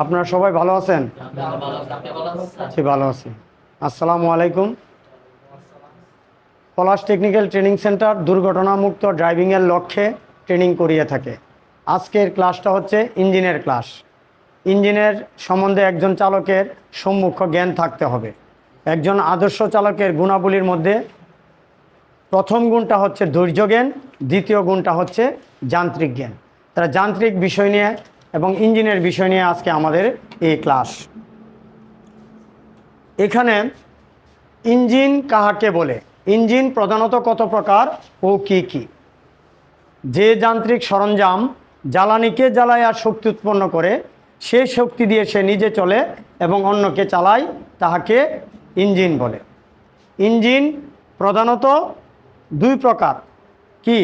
আপনারা সবাই ভালো আছেন? জি ভালো আছি। আসসালামু আলাইকুম। পলাশ টেকনিক্যাল ট্রেনিং সেন্টার দুর্ঘটনামুক্ত ড্রাইভিংয়ের লক্ষ্যে ট্রেনিং করিয়ে থাকে। আজকের ক্লাসটা হচ্ছে ইঞ্জিনের ক্লাস। ইঞ্জিনের সম্বন্ধে একজন চালকের সম্মুখ জ্ঞান থাকতে হবে। একজন আদর্শ চালকের গুণাবলীর মধ্যে প্রথম গুণটা হচ্ছে ধৈর্য জ্ঞান, দ্বিতীয় গুণটা হচ্ছে যান্ত্রিক জ্ঞান। তারা যান্ত্রিক বিষয় নিয়ে এবং ইঞ্জিনের বিষয় নিয়ে আজকে আমাদের এই ক্লাস। এখানে ইঞ্জিন কাহাকে বলে, ইঞ্জিন প্রধানত কত প্রকার ও কি কি, যে যান্ত্রিক সরঞ্জাম জ্বালানিকে জ্বালায় আর শক্তি উৎপন্ন করে, সেই শক্তি দিয়ে সে নিজে চলে এবং অন্যকে চালায়, তাহাকে ইঞ্জিন বলে। ইঞ্জিন প্রধানত দুই প্রকার, কি?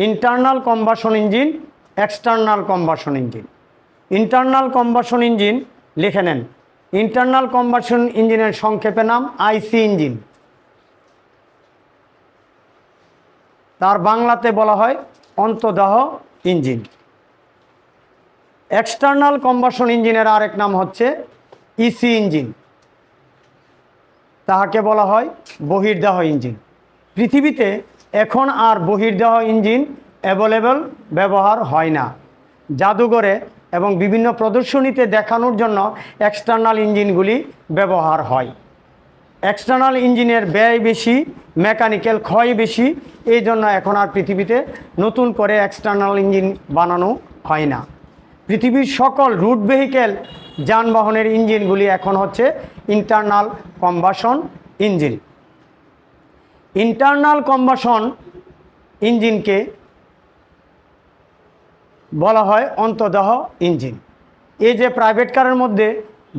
Internal combustion engine, external combustion engine. Internal combustion engine লিখে নেন। ইন্টারনাল কম্বাসন ইঞ্জিনের সংক্ষেপে নাম আইসি ইঞ্জিন, তার বাংলাতে বলা হয় অন্তর্দাহ ইঞ্জিন। এক্সটার্নাল কম্বাসন ইঞ্জিনের আরেক নাম হচ্ছে ইসি ইঞ্জিন, তাহাকে বলা হয় বহির্দাহ ইঞ্জিন। পৃথিবীতে এখন আর বহির্দাহ ইঞ্জিন অ্যাভেলেবল ব্যবহার হয় না। জাদুঘরে এবং বিভিন্ন প্রদর্শনীতে দেখানোর জন্য এক্সটার্নাল ইঞ্জিনগুলি ব্যবহার হয়। এক্সটার্নাল ইঞ্জিনের ব্যয় বেশি, মেকানিক্যাল ক্ষয় বেশি, এই জন্য এখন আর পৃথিবীতে নতুন করে এক্সটার্নাল ইঞ্জিন বানানো হয় না। পৃথিবীর সকল রুট ভেহিকেল যানবাহনের ইঞ্জিনগুলি এখন হচ্ছে internal combustion engine. Internal combustion ইঞ্জিনকে বলা হয় অন্তর্দাহ ইঞ্জিন। এই যে প্রাইভেট কারের মধ্যে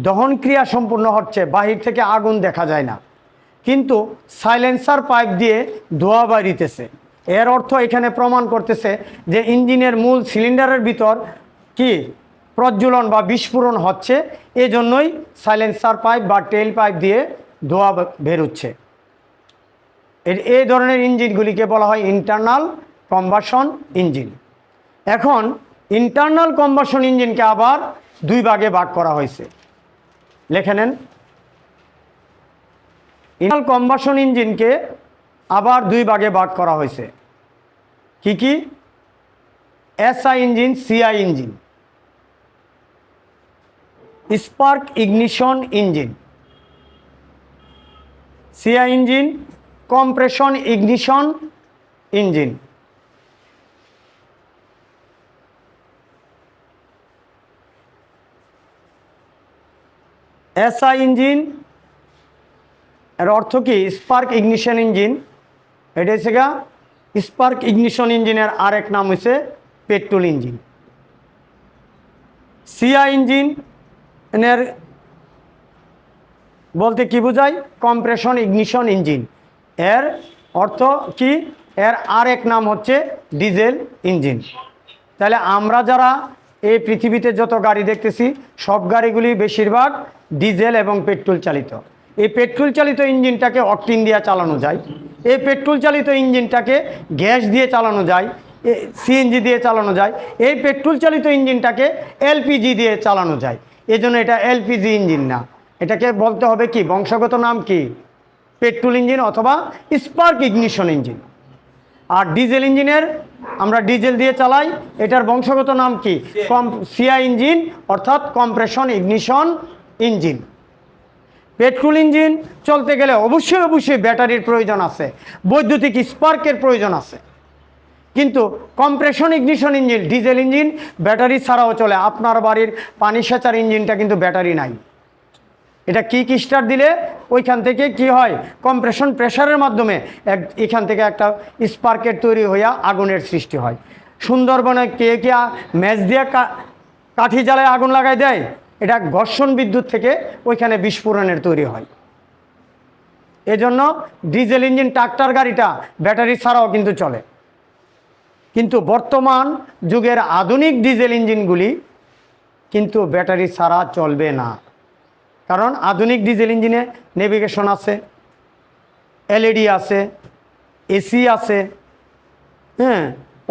দহন ক্রিয়া সম্পূর্ণ হচ্ছে, বাহির থেকে আগুন দেখা যায় না, কিন্তু সাইলেন্সার পাইপ দিয়ে ধোঁয়া বাইরিতেছে। এর অর্থ এখানে প্রমাণ করতেছে যে ইঞ্জিনের মূল সিলিন্ডারের ভিতর কি প্রজ্বলন বা বিস্ফোরণ হচ্ছে, এজন্যই সাইলেন্সার পাইপ বা টেল পাইপ দিয়ে ধোঁয়া বেরোচ্ছে। এই ধরনের ইঞ্জিনগুলিকে বলা হয় ইন্টারনাল কম্বাসন ইঞ্জিন। এখন ইন্টারনাল কম্বাসন ইঞ্জিনকে আবার দুই ভাগে ভাগ করা হয়েছে, লিখে নেন। ইন্টারনাল কম্বাসন ইঞ্জিনকে আবার দুই ভাগে ভাগ করা হয়েছে। কি কি? SI engine, CI engine. Spark ignition engine. CI engine compression ignition engine. SI engine এর অর্থ কি? Spark ignition engine. এটা হচ্ছে গা স্পার্ক ইগনিশন ইঞ্জিনের আরেক নাম হচ্ছে পেট্রোল ইঞ্জিন। সিআই ইঞ্জিন এর বলতে কি বোঝায়? Compression ignition engine. এর অর্থ কি? এর আরেক নাম হচ্ছে ডিজেল ইঞ্জিন। তাহলে আমরা যারা এই পৃথিবীতে যত গাড়ি দেখতেছি, সব গাড়িগুলি বেশিরভাগ ডিজেল এবং পেট্রোল চালিত। এই পেট্রোল চালিত ইঞ্জিনটাকে অকটেন দিয়ে চালানো যায়, এই পেট্রোল চালিত ইঞ্জিনটাকে গ্যাস দিয়ে চালানো যায়, সিএনজি দিয়ে চালানো যায়, এই পেট্রোল চালিত ইঞ্জিনটাকে এলপিজি দিয়ে চালানো যায়। এজন্য এটা এলপিজি ইঞ্জিন না, এটাকে বলতে হবে কি? বংশগত নাম কি? পেট্রোল ইঞ্জিন অথবা স্পার্ক ইগনিশন ইঞ্জিন। আর ডিজেল ইঞ্জিনের আমরা ডিজেল দিয়ে চালাই, এটার বংশগত নাম কি? সিআই ইঞ্জিন অর্থাৎ compression ignition engine. Petrol engine চলতে গেলে অবশ্যই ব্যাটারির প্রয়োজন আছে, বৈদ্যুতিক স্পার্কের প্রয়োজন আছে। কিন্তু compression ignition engine diesel engine battery ছাড়াও চলে। আপনার বাড়ির পানি সেচার ইঞ্জিনটা কিন্তু ব্যাটারি নাই, এটা কিক স্টার্ট দিলে ওইখান থেকে কি হয়? কম্প্রেশন প্রেশারের মাধ্যমে এখান থেকে একটা স্পার্কের তৈরি হইয়া আগুনের সৃষ্টি হয়। সুন্দরবনে কে ম্যাচ দিয়ে কাঠি জ্বালায় আগুন লাগাই দেয়, এটা ঘর্ষণ বিদ্যুৎ থেকে ওইখানে বিস্ফোরণের তৈরি হয়। এজন্য ডিজেল ইঞ্জিন ট্রাক্টর গাড়িটা ব্যাটারি ছাড়াও কিন্তু চলে। কিন্তু বর্তমান যুগের আধুনিক ডিজেল ইঞ্জিনগুলি কিন্তু ব্যাটারি ছাড়া চলবে না, কারণ আধুনিক ডিজেল ইঞ্জিনে নেভিগেশন আছে, এলইডি আছে, এসি আছে,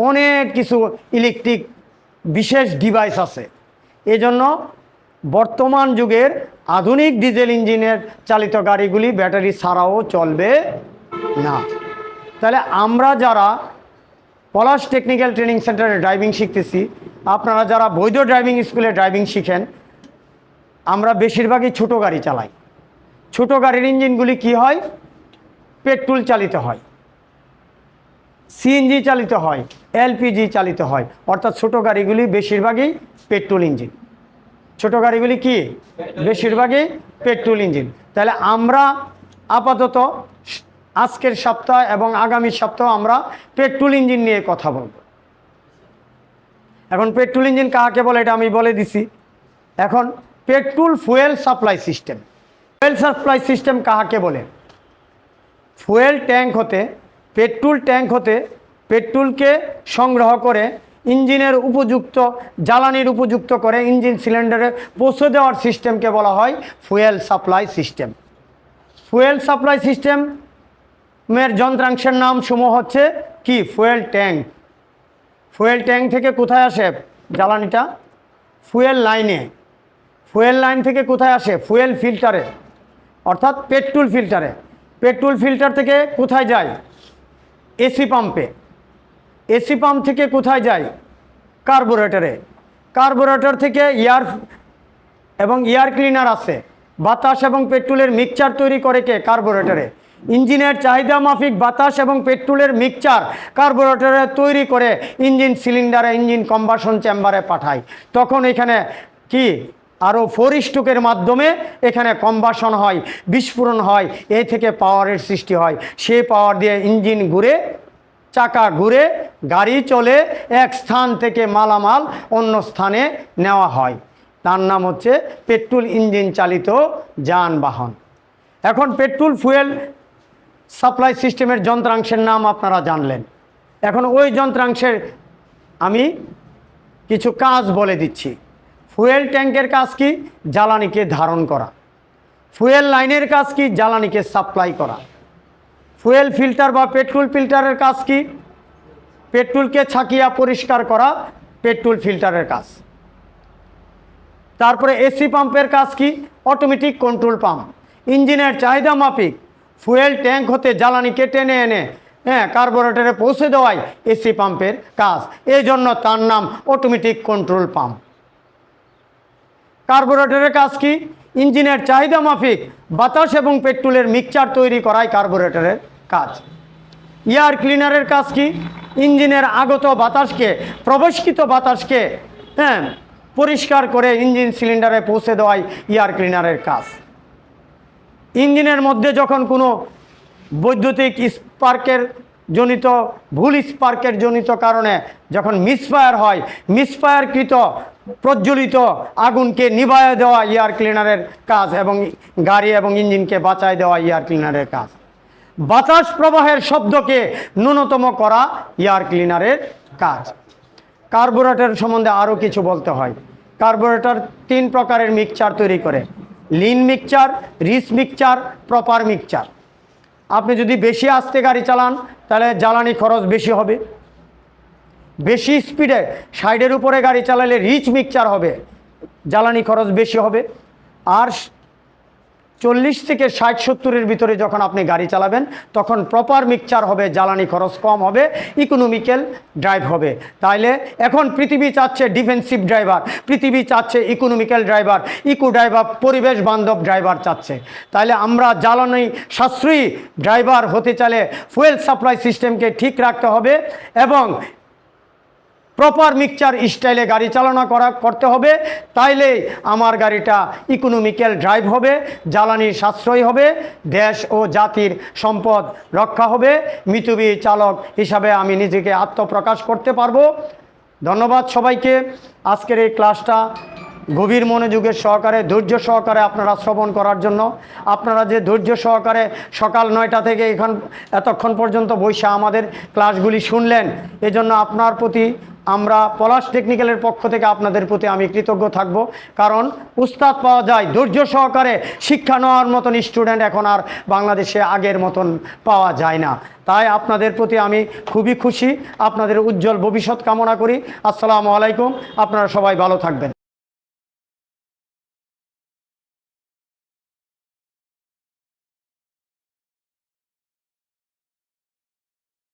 অনেক কিছু ইলেকট্রিক বিশেষ ডিভাইস আছে। এজন্য বর্তমান যুগের আধুনিক ডিজেল ইঞ্জিনের চালিত গাড়িগুলি ব্যাটারি ছাড়াও চলবে না। তাহলে আমরা যারা পলাশ টেকনিক্যাল ট্রেনিং সেন্টারে ড্রাইভিং শিখতেছি, আপনারা যারা বৈধ ড্রাইভিং স্কুলে ড্রাইভিং শিখেন, আমরা বেশিরভাগই ছোট গাড়ি চালাই। ছোট গাড়ির ইঞ্জিনগুলি কি হয়? পেট্রোল চালিত হয়, সিএনজি চালিত হয়, এলপিজি চালিত হয়, অর্থাৎ ছোট গাড়িগুলি বেশিরভাগই পেট্রোল ইঞ্জিন। ছোট গাড়িগুলি কি? বেশিরভাগই পেট্রোল ইঞ্জিন। তাহলে আমরা আপাতত আজকের সপ্তাহ এবং আগামী সপ্তাহ আমরা পেট্রোল ইঞ্জিন নিয়ে কথা বলব। এখন পেট্রোল ইঞ্জিন কাকে বলে এটা আমি বলে দিছি। এখন petrol fuel supply system. Fuel supply system কাকে বলে? ফুয়েল ট্যাঙ্ক হতে, পেট্রোল ট্যাঙ্ক হতে পেট্রোলকে সংগ্রহ করে ইঞ্জিনের উপযুক্ত জ্বালানির উপযুক্ত করে ইঞ্জিন সিলিন্ডারে পৌঁছে দেওয়ার সিস্টেমকে বলা হয় fuel supply system. Fuel supply সিস্টেমের যন্ত্রাংশের নাম সমূহ হচ্ছে কি? Fuel tank. ফুয়েল ট্যাঙ্ক থেকে কোথায় আসে জ্বালানিটা? ফুয়েল লাইনে। ফুয়েল লাইন থেকে কোথায় আসে? ফুয়েল ফিল্টারে, অর্থাৎ পেট্রোল ফিল্টারে। পেট্রোল ফিল্টার থেকে কোথায় যায়? এসি পাম্পে। এসি পাম্প থেকে কোথায় যায়? কার্বোরেটরে। কার্বোরেটর থেকে এয়ার ক্লিনার আছে, বাতাস এবং পেট্রোলের মিক্সচার তৈরি করে কে? কার্বোরেটরে। ইঞ্জিনের চাহিদা মাফিক বাতাস এবং পেট্রোলের মিক্সচার কার্বোরেটরে তৈরি করে ইঞ্জিন সিলিন্ডারে, ইঞ্জিন কম্বাসন চেম্বারে পাঠায়। তখন এখানে কি আরও ফোরস্ট্রোকের মাধ্যমে এখানে কম্বাসন হয়, বিস্ফোরণ হয়, এ থেকে পাওয়ারের সৃষ্টি হয়। সেই পাওয়ার দিয়ে ইঞ্জিন ঘুরে, চাকা ঘুরে, গাড়ি চলে, এক স্থান থেকে মালামাল অন্য স্থানে নেওয়া হয়। তার নাম হচ্ছে পেট্রোল ইঞ্জিন চালিত যানবাহন। এখন পেট্রোল ফুয়েল সাপ্লাই সিস্টেমের যন্ত্রাংশের নাম আপনারা জানলেন। এখন ওই যন্ত্রাংশের আমি কিছু কাজ বলে দিচ্ছি। ফুয়েল ট্যাঙ্কের কাজ কি? জ্বালানিকে ধারণ করা। ফুয়েল লাইনের কাজ কি? জ্বালানিকে সাপ্লাই করা। ফুয়েল ফিল্টার বা পেট্রোল ফিল্টারের কাজ কি? পেট্রোলকে ছাঁকিয়া পরিষ্কার করা পেট্রোল ফিল্টারের কাজ। তারপরে এসি পাম্পের কাজ কি? Automatic control pump. ইঞ্জিনের চাহিদা মাফিক ফুয়েল ট্যাঙ্ক হতে জ্বালানিকে টেনে এনে কার্বোরেটরে পৌঁছে দেওয়াই এসি পাম্পের কাজ। এই জন্য তার নাম অটোমেটিক কন্ট্রোল পাম্প। কার্বোরেটরের কাজ কি? ইঞ্জিনের চাহিদা মাফিক বাতাস এবং পেট্রোলের মিক্সচার তৈরি করাই কার্বোরেটরের কাজ। এয়ার ক্লিনারের কাজ কি? ইঞ্জিনের আগত বাতাসকে, প্রবেশকৃত বাতাসকে পরিষ্কার করে ইঞ্জিন সিলিন্ডারে পৌঁছে দেওয়াই এয়ার ক্লিনারের কাজ। ইঞ্জিনের মধ্যে যখন কোনো বৈদ্যুতিক স্পার্কের জনিত, ভুল স্পার্কের জনিত কারণে যখন মিসফায়ার হয়, মিসফায়ারকৃত প্রজ্বলিত আগুনকে নিভায়ে দেওয়া এয়ার ক্লিনারের কাজ এবং গাড়ি এবং ইঞ্জিনকে বাঁচায় দেওয়া এয়ার ক্লিনারের কাজ। বাতাস প্রবাহের শব্দকে ন্যূনতম করা এয়ার ক্লিনারের কাজ। কার্বোরেটর সম্বন্ধে আরও কিছু বলতে হয়। কার্বোরেটর 3 প্রকারের মিক্সচার তৈরি করে: lean mixture, rich mixture, proper mixture. আপনি যদি বেশি আস্তে গাড়ি চালান তাহলে জ্বালানি খরচ বেশি হবে। বেশি স্পিডে সাইডের উপরে গাড়ি চালালে রিচ মিক্সচার হবে, জ্বালানি খরচ বেশি হবে। আর 40 থেকে 60-70-এর ভিতরে যখন আপনি গাড়ি চালাবেন তখন প্রপার মিক্সচার হবে, জ্বালানি খরচ কম হবে, ইকোনমিক্যাল ড্রাইভ হবে। তাইলে এখন পৃথিবী চাচ্ছে ডিফেন্সিভ ড্রাইভার, পৃথিবী চাচ্ছে ইকোনমিক্যাল ড্রাইভার, ইকো ড্রাইভার, পরিবেশ বান্ধব ড্রাইভার চাচ্ছে। তাইলে আমরা জ্বালানি সাশ্রয়ী ড্রাইভার হতে চাইলে ফুয়েল সাপ্লাই সিস্টেমকে ঠিক রাখতে হবে এবং প্রপার মিক্সচার স্টাইলে গাড়ি চালনা করতে হবে। তাইলে আমার গাড়িটা ইকোনমিক্যাল ড্রাইভ হবে, জ্বালানির সাশ্রয় হবে, দেশ ও জাতির সম্পদ রক্ষা হবে। মিতব্যয়ী চালক হিসাবে আমি নিজেকে আত্মপ্রকাশ করতে পারবো। ধন্যবাদ সবাইকে। আজকের এই ক্লাসটা গভীর মনোযোগের সহকারে, ধৈর্য সহকারে আপনারা শ্রবণ করার জন্য, আপনারা যে ধৈর্য সহকারে সকাল 9টা থেকে এতক্ষণ পর্যন্ত বসে আমাদের ক্লাসগুলি শুনলেন, এজন্য আপনার প্রতি আমরা পলাশ টেকনিক্যালের পক্ষ থেকে আপনাদের প্রতি আমি কৃতজ্ঞ থাকব। কারণ উস্তাদ পাওয়া যায়, ধৈর্য সহকারে শিক্ষা নেওয়ার মতন স্টুডেন্ট এখন আর বাংলাদেশে আগের মতন পাওয়া যায় না। তাই আপনাদের প্রতি আমি খুবই খুশি, আপনাদের উজ্জ্বল ভবিষ্যৎ কামনা করি। আসসালামু আলাইকুম। আপনারা সবাই ভালো থাকবেন।